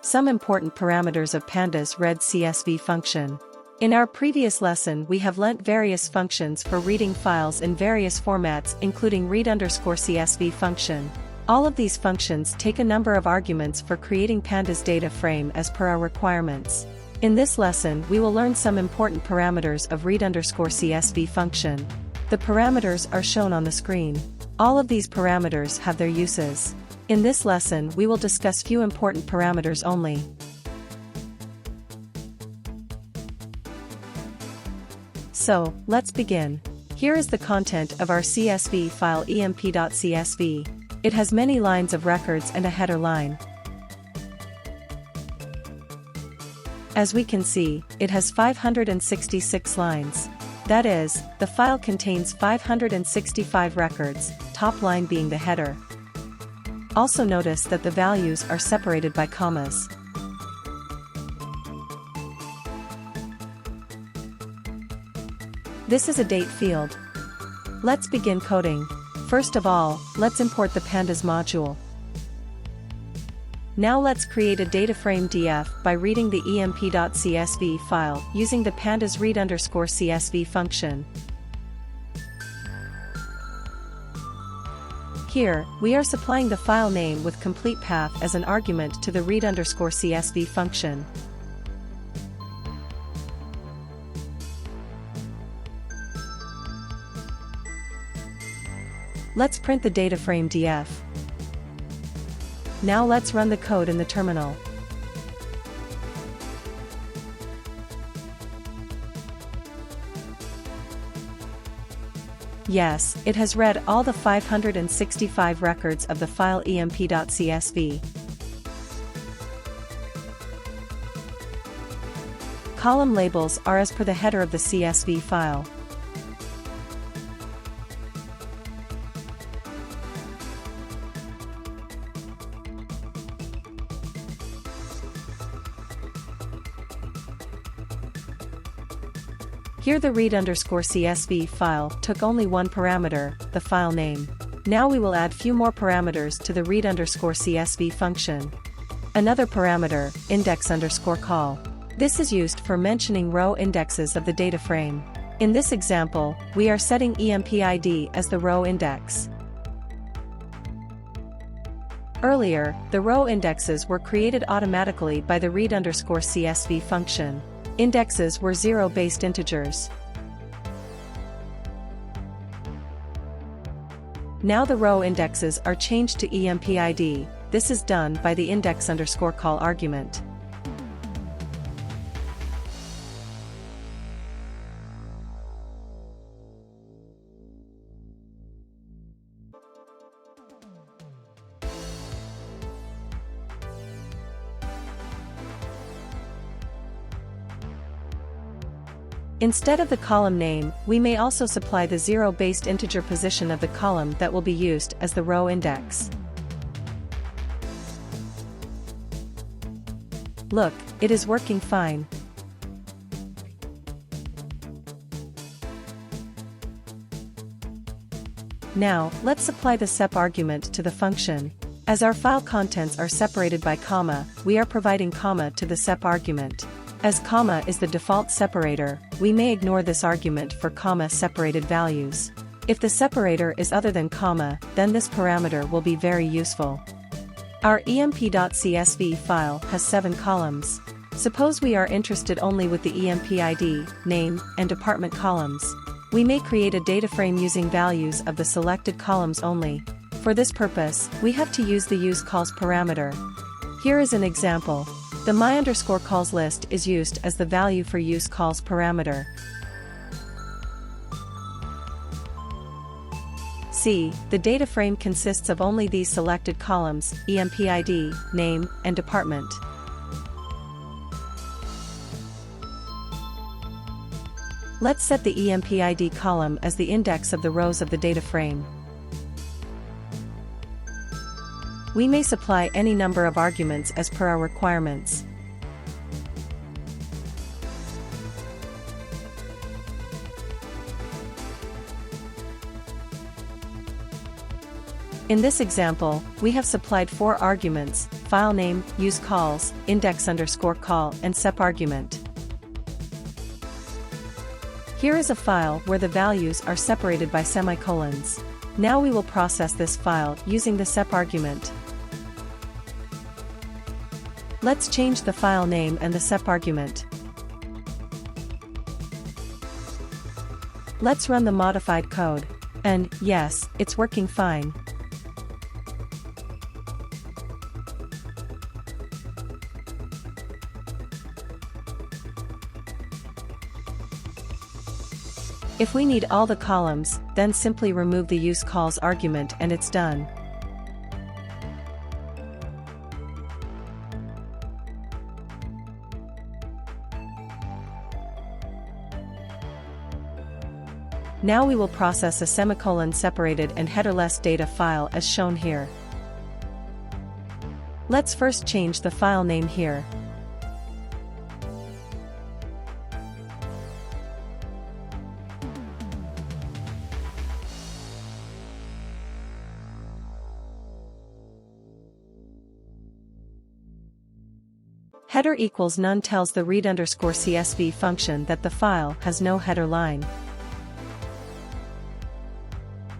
some important parameters of Pandas read CSV function. In our previous lesson we have learnt various functions for reading files in various formats including read_CSV function. All of these functions take a number of arguments for creating Pandas data frame as per our requirements. In this lesson we will learn some important parameters of read_CSV function. The parameters are shown on the screen. All of these parameters have their uses. In this lesson we will discuss few important parameters only. So, let's begin. Here is the content of our CSV file emp.csv. It has many lines of records and a header line. As we can see, it has 566 lines. That is, the file contains 565 records, top line being the header. Also notice that the values are separated by commas. This is a date field. Let's begin coding. First of all, let's import the Pandas module. Now let's create a data frame df by reading the emp.csv file using the pandas read_csv function. Here, we are supplying the file name with complete path as an argument to the read_csv function. Let's print the data frame df. Now let's run the code in the terminal. Yes, it has read all the 565 records of the file emp.csv. Column labels are as per the header of the CSV file. Here the read_CSV file took only one parameter, the file name. Now we will add few more parameters to the read_CSV function. Another parameter, index_call. This is used for mentioning row indexes of the data frame. In this example, we are setting empid as the row index. Earlier, the row indexes were created automatically by the read_CSV function. Indexes were zero-based integers. Now the row indexes are changed to empid. This is done by the index_call argument. Instead of the column name, we may also supply the zero-based integer position of the column that will be used as the row index. Look, it is working fine. Now, let's supply the sep argument to the function. As our file contents are separated by comma, we are providing comma to the sep argument. As comma is the default separator, we may ignore this argument for comma-separated values. If the separator is other than comma, then this parameter will be very useful. Our emp.csv file has 7 columns. Suppose we are interested only with the empid, name, and department columns. We may create a data frame using values of the selected columns only. For this purpose, we have to use the usecols parameter. Here is an example. The my_calls list is used as the value for useCalls parameter. See, the data frame consists of only these selected columns, empid, name, and department. Let's set the empid column as the index of the rows of the data frame. We may supply any number of arguments as per our requirements. In this example, we have supplied 4 arguments: filename, usecols, index_call, and sep argument. Here is a file where the values are separated by semicolons. Now we will process this file using the sep argument. Let's change the file name and the sep argument. Let's run the modified code. And, yes, it's working fine. If we need all the columns, then simply remove the useCalls argument and it's done. Now we will process a semicolon-separated and headerless data file as shown here. Let's first change the file name here. Header equals none tells the read_CSV function that the file has no header line.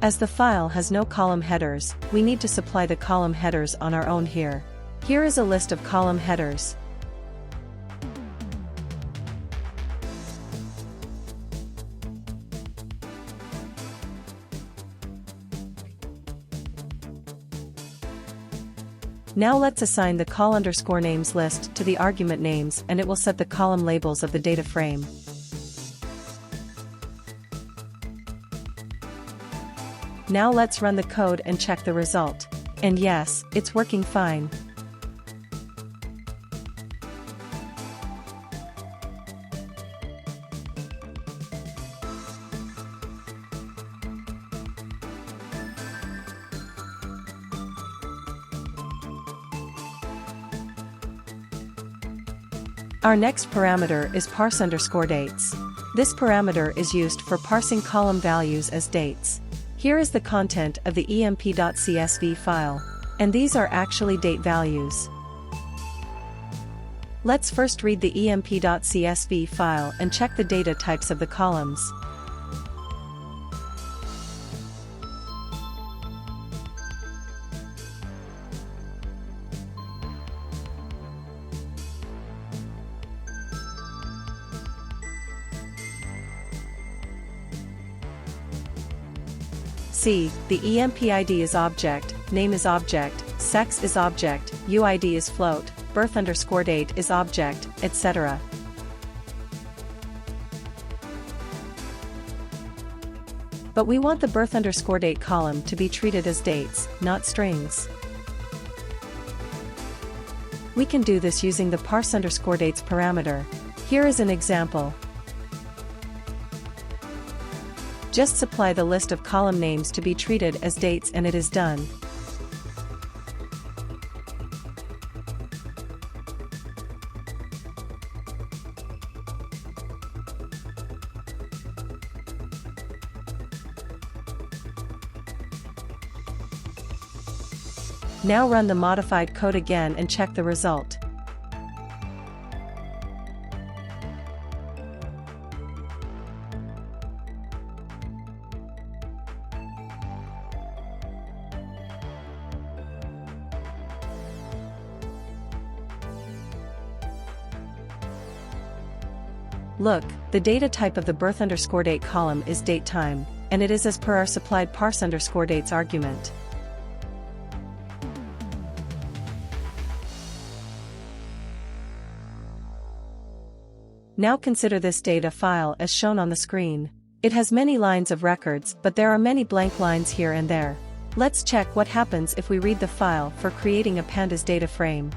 As the file has no column headers, we need to supply the column headers on our own here. Here is a list of column headers. Now let's assign the call_names list to the argument names and it will set the column labels of the data frame. Now let's run the code and check the result. And yes, it's working fine. Our next parameter is parse_dates. This parameter is used for parsing column values as dates. Here is the content of the emp.csv file. And these are actually date values. Let's first read the emp.csv file and check the data types of the columns. See, the emp ID is object, name is object, sex is object, UID is float, birth_date is object, etc. But we want the birth_date column to be treated as dates, not strings. We can do this using the parse_dates parameter. Here is an example. Just supply the list of column names to be treated as dates and it is done. Now run the modified code again and check the result. Look, the data type of the birth_date column is datetime, and it is as per our supplied parse_dates argument. Now consider this data file as shown on the screen. It has many lines of records, but there are many blank lines here and there. Let's check what happens if we read the file for creating a Pandas data frame.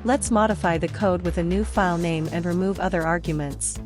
Let's modify the code with a new file name and remove other arguments.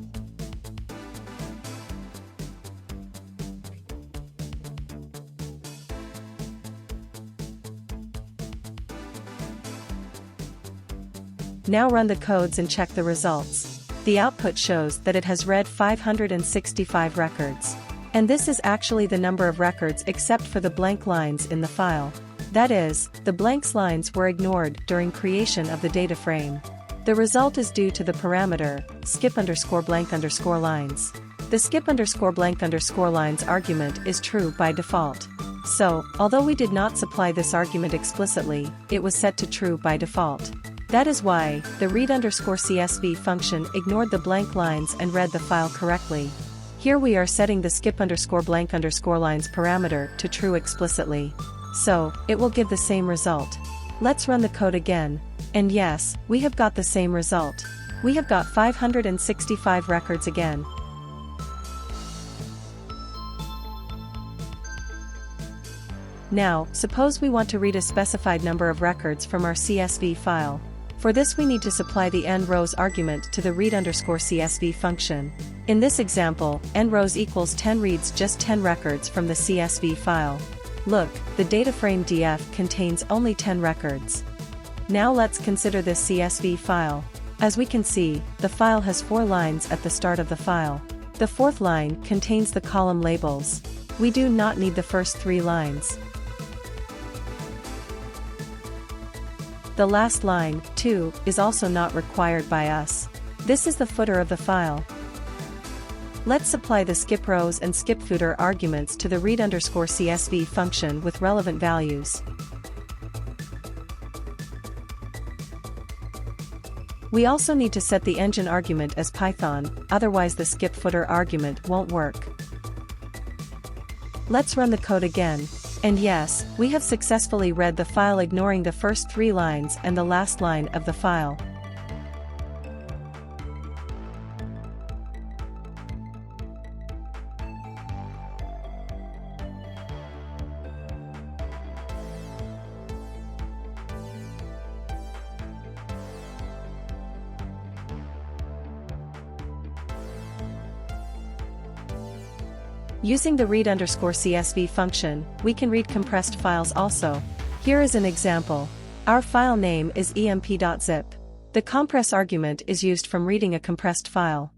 Now run the codes and check the results. The output shows that it has read 565 records. And this is actually the number of records except for the blank lines in the file. That is, the blank lines were ignored during creation of the data frame. The result is due to the parameter skip_blank_lines. The skip_blank_lines argument is true by default. So, although we did not supply this argument explicitly, it was set to true by default. That is why the read_CSV function ignored the blank lines and read the file correctly. Here we are setting the skip_blank_lines parameter to true explicitly. So, it will give the same result. Let's run the code again. And yes, we have got the same result. We have got 565 records again. Now, suppose we want to read a specified number of records from our CSV file. For this we need to supply the nrows argument to the read_CSV function. In this example, nrows equals 10 reads just 10 records from the CSV file. Look, the data frame df contains only 10 records. Now let's consider this CSV file. As we can see, the file has 4 lines at the start of the file. The 4th line contains the column labels. We do not need the first 3 lines. The last line, 2, is also not required by us. This is the footer of the file. Let's supply the skiprows and skipfooter arguments to the read_CSV function with relevant values. We also need to set the engine argument as Python, otherwise the skipfooter argument won't work. Let's run the code again. And yes, we have successfully read the file ignoring the first 3 lines and the last line of the file. Using the read_CSV function, we can read compressed files also. Here is an example. Our file name is emp.zip. The compress argument is used from reading a compressed file.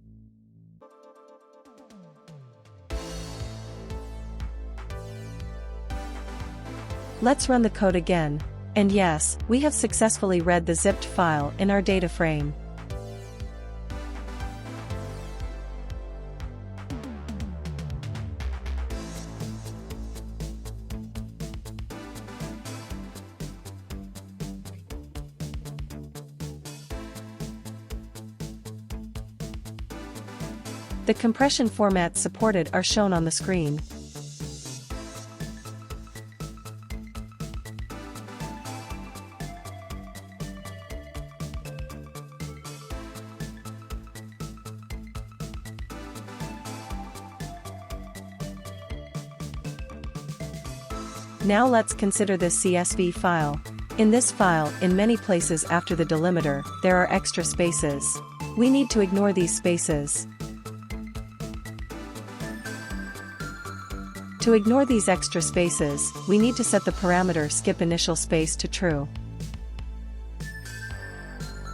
Let's run the code again. And yes, we have successfully read the zipped file in our data frame. The compression formats supported are shown on the screen. Now let's consider this CSV file. In this file, in many places after the delimiter, there are extra spaces. We need to ignore these spaces. To ignore these extra spaces, we need to set the parameter skipinitialspace to true.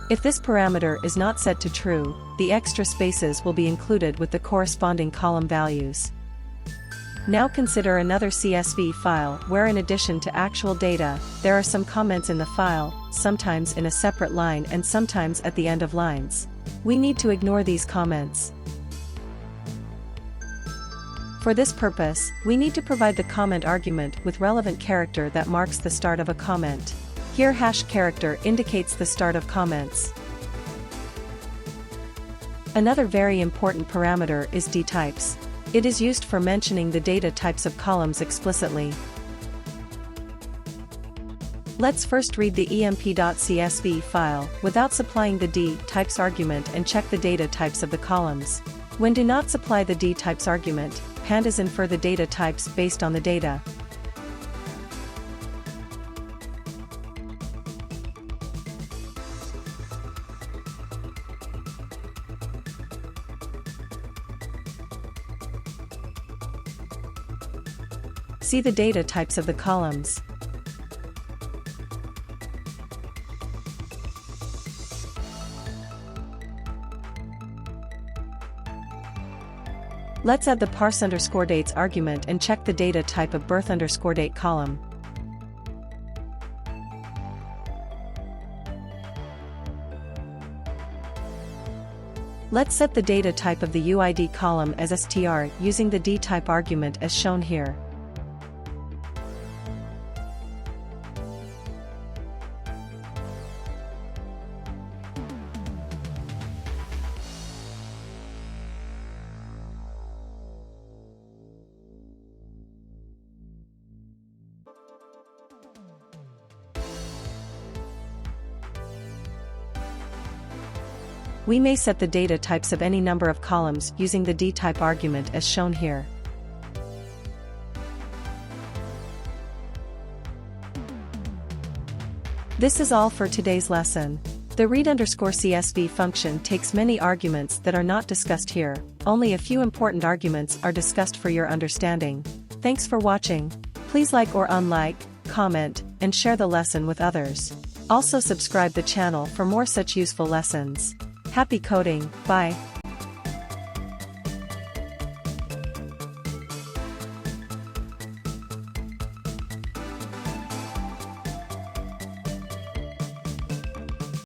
If this parameter is not set to true, the extra spaces will be included with the corresponding column values. Now consider another CSV file where in addition to actual data, there are some comments in the file, sometimes in a separate line and sometimes at the end of lines. We need to ignore these comments. For this purpose, we need to provide the comment argument with relevant character that marks the start of a comment. Here #character indicates the start of comments. Another very important parameter is dtypes. It is used for mentioning the data types of columns explicitly. Let's first read the emp.csv file without supplying the dtypes argument and check the data types of the columns. When do not supply the dtypes argument, Pandas infer the data types based on the data. See the data types of the columns. Let's add the parse_dates argument and check the data type of birth_date column. Let's set the data type of the UID column as str using the dtype argument as shown here. We may set the data types of any number of columns using the dtype argument as shown here. This is all for today's lesson. The read_CSV function takes many arguments that are not discussed here. Only a few important arguments are discussed for your understanding. Thanks for watching. Please like or unlike, comment, and share the lesson with others. Also subscribe the channel for more such useful lessons. Happy coding, bye.